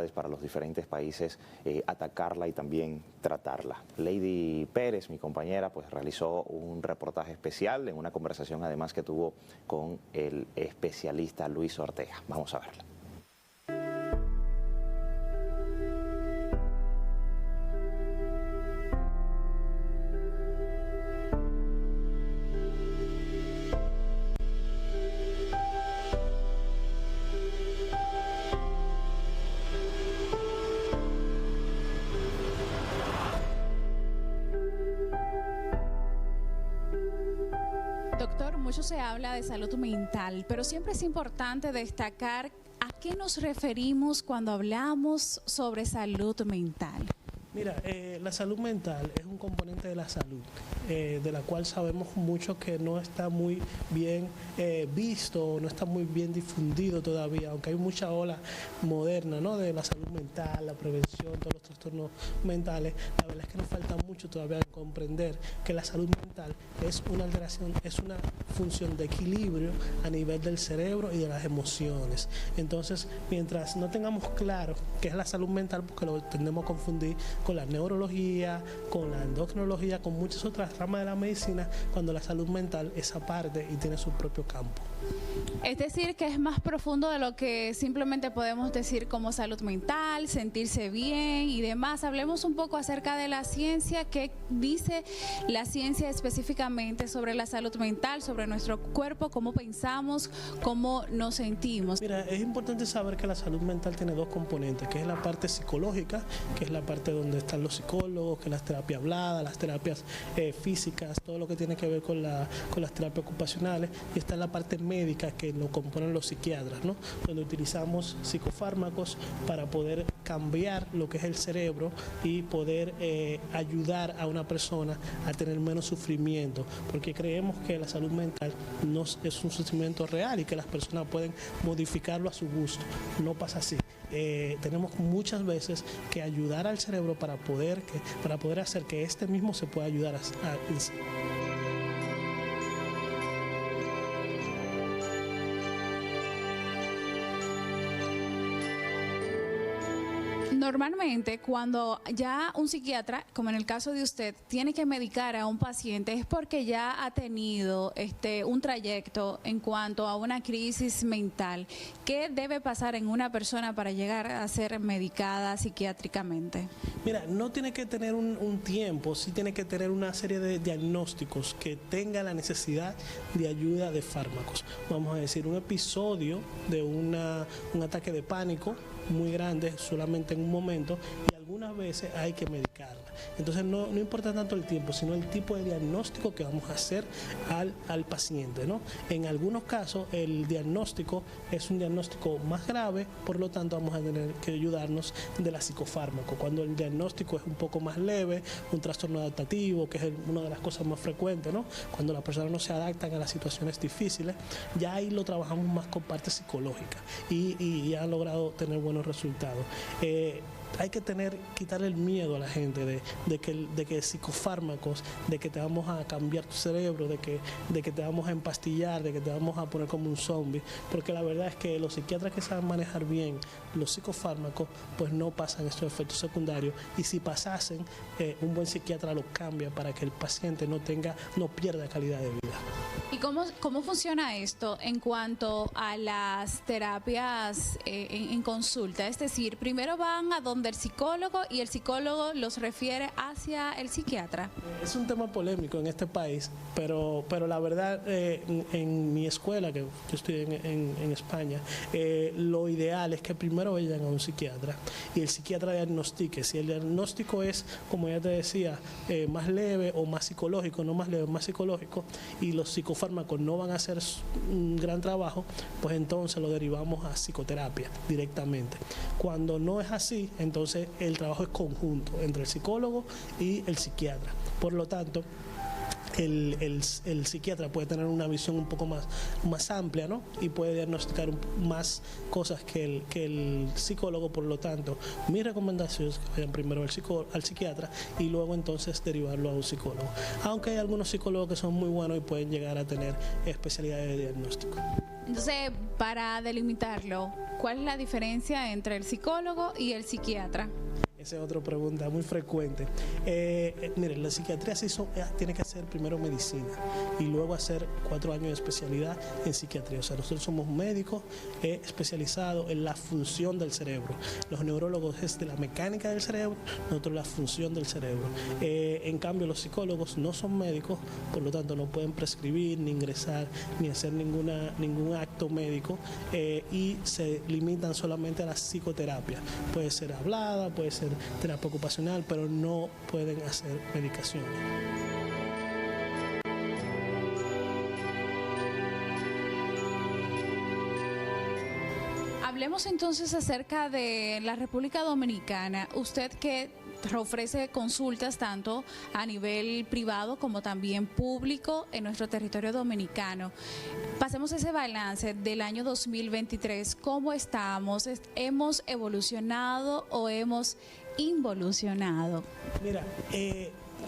dificultades para los diferentes países atacarla y también tratarla. Lady Pérez, mi compañera, pues realizó un reportaje especial en una conversación además que tuvo con el especialista Luis Ortega. Vamos a verla. Doctor, mucho se habla de salud mental, pero siempre es importante destacar a qué nos referimos cuando hablamos sobre salud mental. Mira, la salud mental es un componente de la salud, de la cual sabemos mucho que no está muy bien visto, no está muy bien difundido todavía, aunque hay mucha ola moderna, ¿no?, de la salud mental, la prevención, todos los trastornos mentales. La verdad es que nos falta mucho todavía comprender que la salud mental es una alteración, es una función de equilibrio a nivel del cerebro y de las emociones. Entonces, mientras no tengamos claro qué es la salud mental, porque lo tendemos a confundir con la neurología, con la endocrinología, con muchas otras ramas de la medicina, cuando la salud mental es aparte y tiene su propio campo. Es decir, que es más profundo de lo que simplemente podemos decir como salud mental, sentirse bien y demás. Hablemos un poco acerca de la ciencia. ¿Qué dice la ciencia específicamente sobre la salud mental, sobre nuestro cuerpo, cómo pensamos, cómo nos sentimos? Mira, es importante saber que la salud mental tiene dos componentes, que es la parte psicológica, que es la parte donde están los psicólogos, que es las terapias habladas, las terapias físicas, todo lo que tiene que ver con las terapias ocupacionales, y está la parte médica, que lo componen los psiquiatras, ¿no?, donde utilizamos psicofármacos para poder cambiar lo que es el cerebro y poder ayudar a una persona a tener menos sufrimiento, porque creemos que la salud mental no es un sufrimiento real y que las personas pueden modificarlo a su gusto. No pasa así. Tenemos muchas veces que ayudar al cerebro para poder hacer que este mismo se pueda ayudar a Normalmente, cuando ya un psiquiatra, como en el caso de usted, tiene que medicar a un paciente, es porque ya ha tenido un trayecto en cuanto a una crisis mental. ¿Qué debe pasar en una persona para llegar a ser medicada psiquiátricamente? Mira, no tiene que tener un tiempo, sí tiene que tener una serie de diagnósticos que tenga la necesidad de ayuda de fármacos. Vamos a decir, un episodio de un ataque de pánico muy grande solamente en un momento, y algunas veces hay que medicarla. Entonces no importa tanto el tiempo, sino el tipo de diagnóstico que vamos a hacer al paciente, ¿no? En algunos casos el diagnóstico es un diagnóstico más grave, por lo tanto vamos a tener que ayudarnos de la psicofármaco. Cuando el diagnóstico es un poco más leve, un trastorno adaptativo, que es una de las cosas más frecuentes, ¿no?, cuando las personas no se adaptan a las situaciones difíciles, ya ahí lo trabajamos más con parte psicológica y han logrado tener buenos resultados. Hay que quitarle el miedo a la gente de que psicofármacos, de que te vamos a cambiar tu cerebro, de que te vamos a empastillar, de que te vamos a poner como un zombie, porque la verdad es que los psiquiatras que saben manejar bien los psicofármacos, pues no pasan estos efectos secundarios, y si pasasen, un buen psiquiatra lo cambia para que el paciente no pierda calidad de vida. ¿Y cómo funciona esto en cuanto a las terapias en consulta? Es decir, primero van a donde el psicólogo y el psicólogo los refiere hacia el psiquiatra. Es un tema polémico en este país, pero la verdad, en mi escuela, que yo estoy en España, lo ideal es que primero vayan a un psiquiatra y el psiquiatra diagnostique. Si el diagnóstico es, como ya te decía, más leve o más psicológico, no más leve, más psicológico, y los psicofármacos no van a hacer un gran trabajo, pues entonces lo derivamos a psicoterapia directamente. Cuando no es así, entonces el trabajo es conjunto entre el psicólogo y el psiquiatra. Por lo tanto, el psiquiatra puede tener una visión un poco más amplia, ¿no? Y puede diagnosticar más cosas que el psicólogo. Por lo tanto, mi recomendación es que vayan primero al psiquiatra y luego entonces derivarlo a un psicólogo. Aunque hay algunos psicólogos que son muy buenos y pueden llegar a tener especialidades de diagnóstico. Entonces, para delimitarlo, ¿cuál es la diferencia entre el psicólogo y el psiquiatra? Esa es otra pregunta muy frecuente. Mire, la psiquiatría tiene que hacer primero medicina y luego hacer 4 años de especialidad en psiquiatría. O sea, nosotros somos médicos especializados en la función del cerebro. Los neurólogos es de la mecánica del cerebro, nosotros la función del cerebro. En cambio, los psicólogos no son médicos, por lo tanto no pueden prescribir, ni ingresar, ni hacer ningún acto médico y se limitan solamente a la psicoterapia. Puede ser hablada, puede ser terapia ocupacional, pero no pueden hacer medicaciones. Hablemos entonces acerca de la República Dominicana. Usted que ofrece consultas tanto a nivel privado como también público en nuestro territorio dominicano. Pasemos ese balance del año 2023. ¿Cómo estamos? ¿Hemos evolucionado o hemos involucionado? Mira,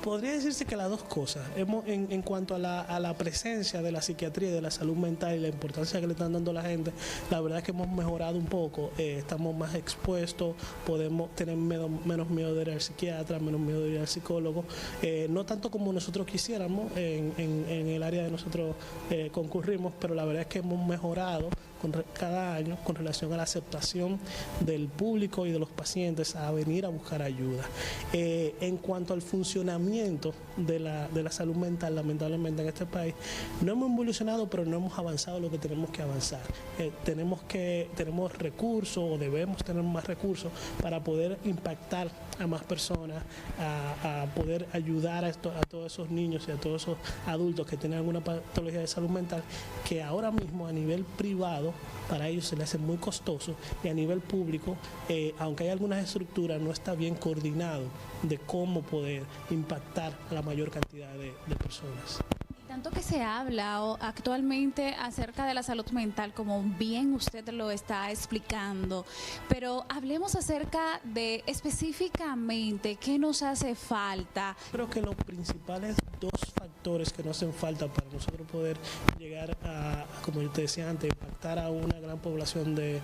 podría decirse que las dos cosas. En cuanto a la presencia de la psiquiatría y de la salud mental y la importancia que le están dando a la gente, la verdad es que hemos mejorado un poco, estamos más expuestos, podemos tener menos miedo de ir al psiquiatra, menos miedo de ir al psicólogo, no tanto como nosotros quisiéramos en el área de nosotros concurrimos, pero la verdad es que hemos mejorado cada año con relación a la aceptación del público y de los pacientes a venir a buscar ayuda. En cuanto al funcionamiento de la salud mental, lamentablemente en este país, no hemos evolucionado, pero no hemos avanzado lo que tenemos que avanzar. Tenemos recursos o debemos tener más recursos para poder impactar a más personas, a poder ayudar a todos esos niños y a todos esos adultos que tienen alguna patología de salud mental, que ahora mismo a nivel privado para ellos se les hace muy costoso, y a nivel público, aunque hay algunas estructuras, no está bien coordinado de cómo poder impactar a la mayor cantidad de personas. Tanto que se habla actualmente acerca de la salud mental, como bien usted lo está explicando, pero hablemos acerca de específicamente qué nos hace falta. Creo que los principales 2 factores que nos hacen falta para nosotros poder llegar a, como yo te decía antes, impactar a una gran población de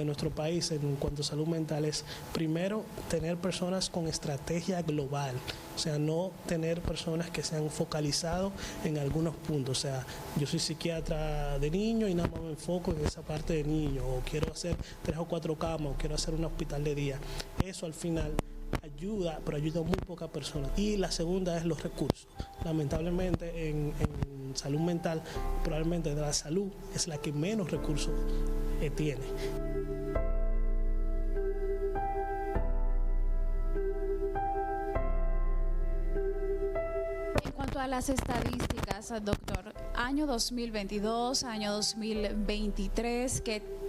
nuestro país en cuanto a salud mental es, primero, tener personas con estrategia global. O sea, no tener personas que se han focalizado en algunos puntos. O sea, yo soy psiquiatra de niños y nada más me enfoco en esa parte de niños, o quiero hacer 3 o 4 camas, o quiero hacer un hospital de día. Eso al final ayuda, pero ayuda a muy pocas personas. Y la segunda es los recursos. Lamentablemente en salud mental, probablemente de la salud es la que menos recursos tiene. A las estadísticas, doctor, año 2022, año 2023,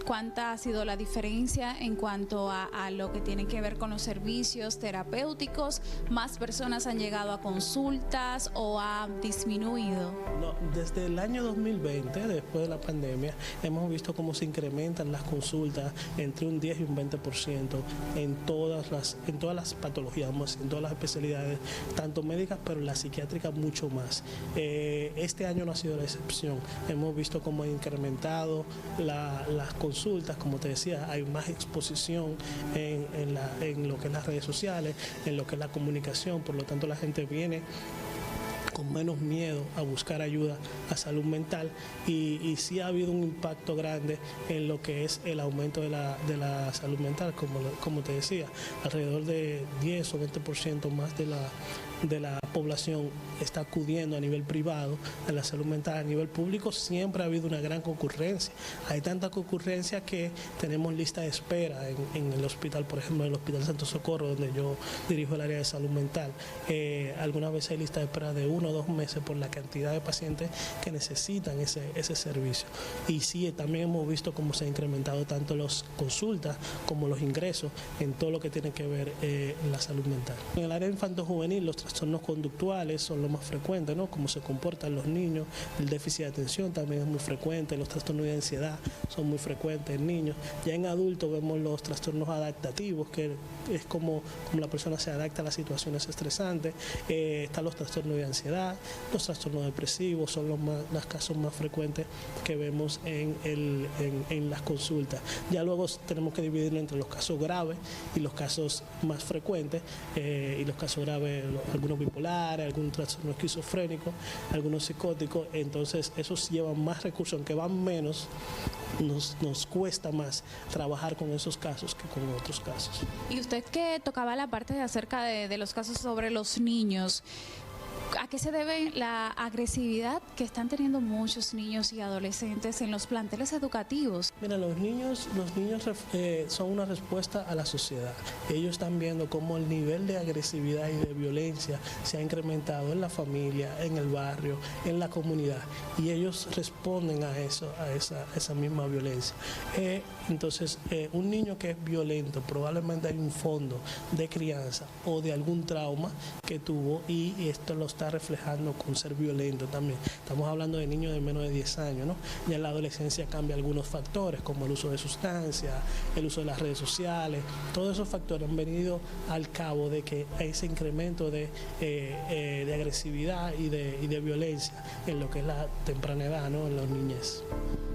¿cuánta ha sido la diferencia en cuanto a lo que tiene que ver con los servicios terapéuticos? ¿Más personas han llegado a consultas o ha disminuido? No, desde el año 2020, después de la pandemia, hemos visto cómo se incrementan las consultas entre un 10 y un 20% en todas las patologías, en todas las especialidades, tanto médicas, pero la psiquiátrica mucho más. Este año no ha sido la excepción. Hemos visto cómo ha incrementado las consultas, como te decía, hay más exposición en lo que es las redes sociales, en lo que es la comunicación, por lo tanto la gente viene con menos miedo a buscar ayuda a salud mental y sí ha habido un impacto grande en lo que es el aumento de la salud mental, como te decía, alrededor de 10 o 20% más de la población está acudiendo a nivel privado a la salud mental. A nivel público siempre ha habido una gran concurrencia. Hay tanta concurrencia que tenemos lista de espera en el hospital, por ejemplo, en el Hospital Santo Socorro, donde yo dirijo el área de salud mental. Algunas veces hay lista de espera de 1 1 o 2 meses por la cantidad de pacientes que necesitan ese servicio. Y sí, también hemos visto cómo se ha incrementado tanto las consultas como los ingresos en todo lo que tiene que ver la salud mental. En el área infanto-juvenil, los trastornos conductuales son los más frecuentes, ¿no? Cómo se comportan los niños, el déficit de atención también es muy frecuente, los trastornos de ansiedad son muy frecuentes en niños. Ya en adultos vemos los trastornos adaptativos, que es como la persona se adapta a las situaciones estresantes. Están los trastornos de ansiedad, los trastornos depresivos son los casos más frecuentes que vemos en las consultas. Ya luego tenemos que dividirlo entre los casos graves y los casos más frecuentes, y los casos graves, algunos bipolares, algún trastorno esquizofrénico, algunos psicóticos. Entonces esos llevan más recursos, aunque van menos, nos cuesta más trabajar con esos casos que con otros casos. Y usted que tocaba la parte de acerca de los casos sobre los niños, ¿a qué se debe la agresividad que están teniendo muchos niños y adolescentes en los planteles educativos? Mira, los niños son una respuesta a la sociedad. Ellos están viendo cómo el nivel de agresividad y de violencia se ha incrementado en la familia, en el barrio, en la comunidad, y ellos responden a eso, a esa misma violencia. Entonces, un niño que es violento, probablemente hay un fondo de crianza o de algún trauma que tuvo, y esto lo está reflejando con ser violento también. Estamos hablando de niños de menos de 10 años, ¿no? Ya en la adolescencia cambia algunos factores, como el uso de sustancias, el uso de las redes sociales. Todos esos factores han venido al cabo de que hay ese incremento de agresividad y de violencia en lo que es la temprana edad, ¿no? En los niñez.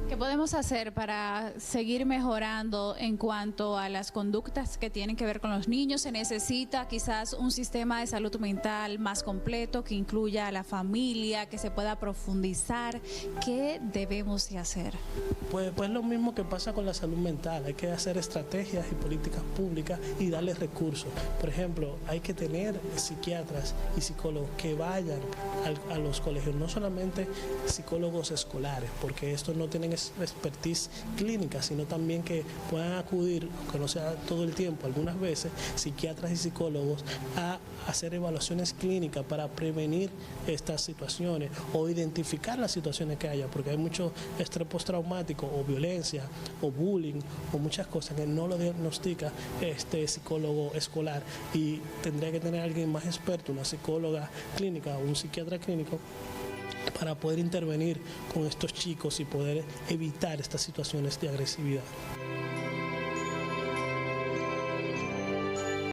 ¿Qué podemos hacer para seguir mejorando en cuanto a las conductas que tienen que ver con los niños? ¿Se necesita quizás un sistema de salud mental más completo que incluya a la familia, que se pueda profundizar? ¿Qué debemos de hacer? Pues lo mismo que pasa con la salud mental. Hay que hacer estrategias y políticas públicas y darles recursos. Por ejemplo, hay que tener psiquiatras y psicólogos que vayan a los colegios, no solamente psicólogos escolares, porque estos no tienen expertise clínica, sino también que puedan acudir, aunque no sea todo el tiempo, algunas veces, psiquiatras y psicólogos a hacer evaluaciones clínicas para prevenir estas situaciones o identificar las situaciones que haya, porque hay mucho estrés postraumático o violencia o bullying o muchas cosas que no lo diagnostica este psicólogo escolar, y tendría que tener a alguien más experto, una psicóloga clínica o un psiquiatra clínico, para poder intervenir con estos chicos y poder evitar estas situaciones de agresividad.